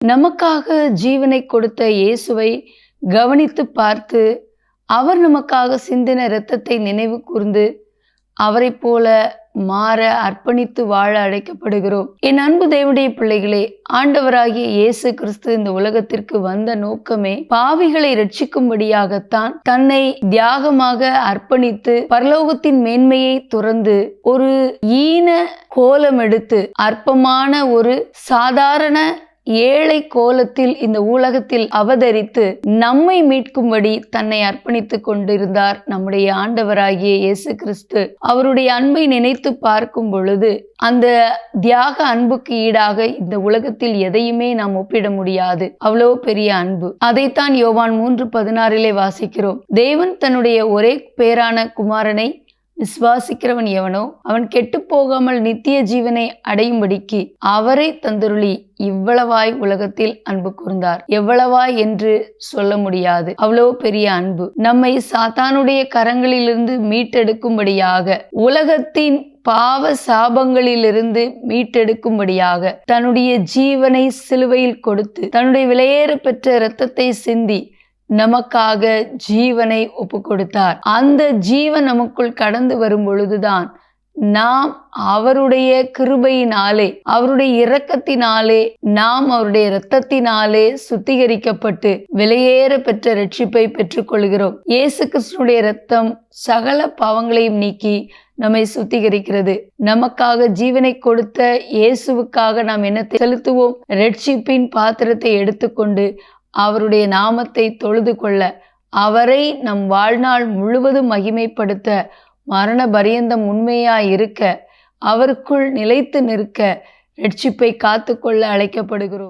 நமக்காக ஜீவனை கொடுத்த இயேசுவை கவனித்து பார்த்து, அவர் நமக்காக சிந்தின இரத்தத்தை நினைவு கூர்ந்து, அவரைப் போல மாற அர்ப்பணித்து வாழ அழைக்கப்படுகிறோம். என் அன்பு தேவனுடைய பிள்ளைகளே, ஆண்டவராகிய இயேசு கிறிஸ்து இந்த உலகத்திற்கு வந்த நோக்கமே பாவிகளை ரட்சிக்கும்படியாகத்தான். தன்னை தியாகமாக அர்ப்பணித்து பரலோகத்தின் மேன்மையை துறந்து ஒரு ஈன கோலம் எடுத்து அற்பமான ஒரு சாதாரண ஏழை கோலத்தில் இந்த உலகத்தில் அவதரித்து நம்மை மீட்கும்படி தன்னை அர்ப்பணித்துக் கொண்டிருந்தார் நம்முடைய ஆண்டவராகிய இயேசு கிறிஸ்து. அவருடைய அன்பை நினைத்து பார்க்கும் பொழுது அந்த தியாக அன்புக்கு ஈடாக இந்த உலகத்தில் எதையுமே நாம் ஒப்பிட முடியாது. அவ்வளவு பெரிய அன்பு. அதைத்தான் யோவான் 3:16 வாசிக்கிறோம். தேவன் தன்னுடைய ஒரே பேரான குமாரனை விசுவாசிக்கிறவன் எவனோ அவன் கெட்டு போகாமல் நித்திய ஜீவனை அடையும்படிக்கு அவரை தந்தருளி இவ்வளவாய் உலகத்தில் அன்பு கூர்ந்தார். எவ்வளவாய் என்று சொல்ல முடியாது. அவ்வளவு பெரிய அன்பு. நம்மை சாத்தானுடைய கரங்களிலிருந்து மீட்டெடுக்கும்படியாக, உலகத்தின் பாவ சாபங்களிலிருந்து மீட்டெடுக்கும்படியாக தன்னுடைய ஜீவனை சிலுவையில் கொடுத்து தன்னுடைய விலையேற பெற்ற இரத்தத்தை சிந்தி நமக்காக ஜீவனை ஒப்பு கொடுத்தார். அந்த ஜீவன் நமக்குள் கடந்து வரும் பொழுதுதான் நாம் அவருடைய கிருபையினாலே, அவருடைய இரக்கத்தினாலே, நாம் அவருடைய இரத்தத்தினாலே சுத்திகரிக்கப்பட்டு விலையேற பெற்ற ரட்சிப்பை பெற்றுக்கொள்கிறோம். இயேசு கிறிஸ்துடைய இரத்தம் சகல பாவங்களையும் நீக்கி நம்மை சுத்திகரிக்கிறது. நமக்காக ஜீவனை கொடுத்த இயேசுவுக்காக நாம் என்னத்தை செலுத்துவோம்? ரட்சிப்பின் பாத்திரத்தை எடுத்துக்கொண்டு அவருடைய நாமத்தை தொழுது கொள்ள, அவரை நம் வாழ்நாள் முழுவதும் மகிமைப்படுத்த, மரண பரியந்தம் உண்மையாய் இருக்க, அவருக்குள் நிலைத்து நிற்க, ரட்சிப்பை காத்துக்கொள்ள அழைக்கப்படுகிறோம்.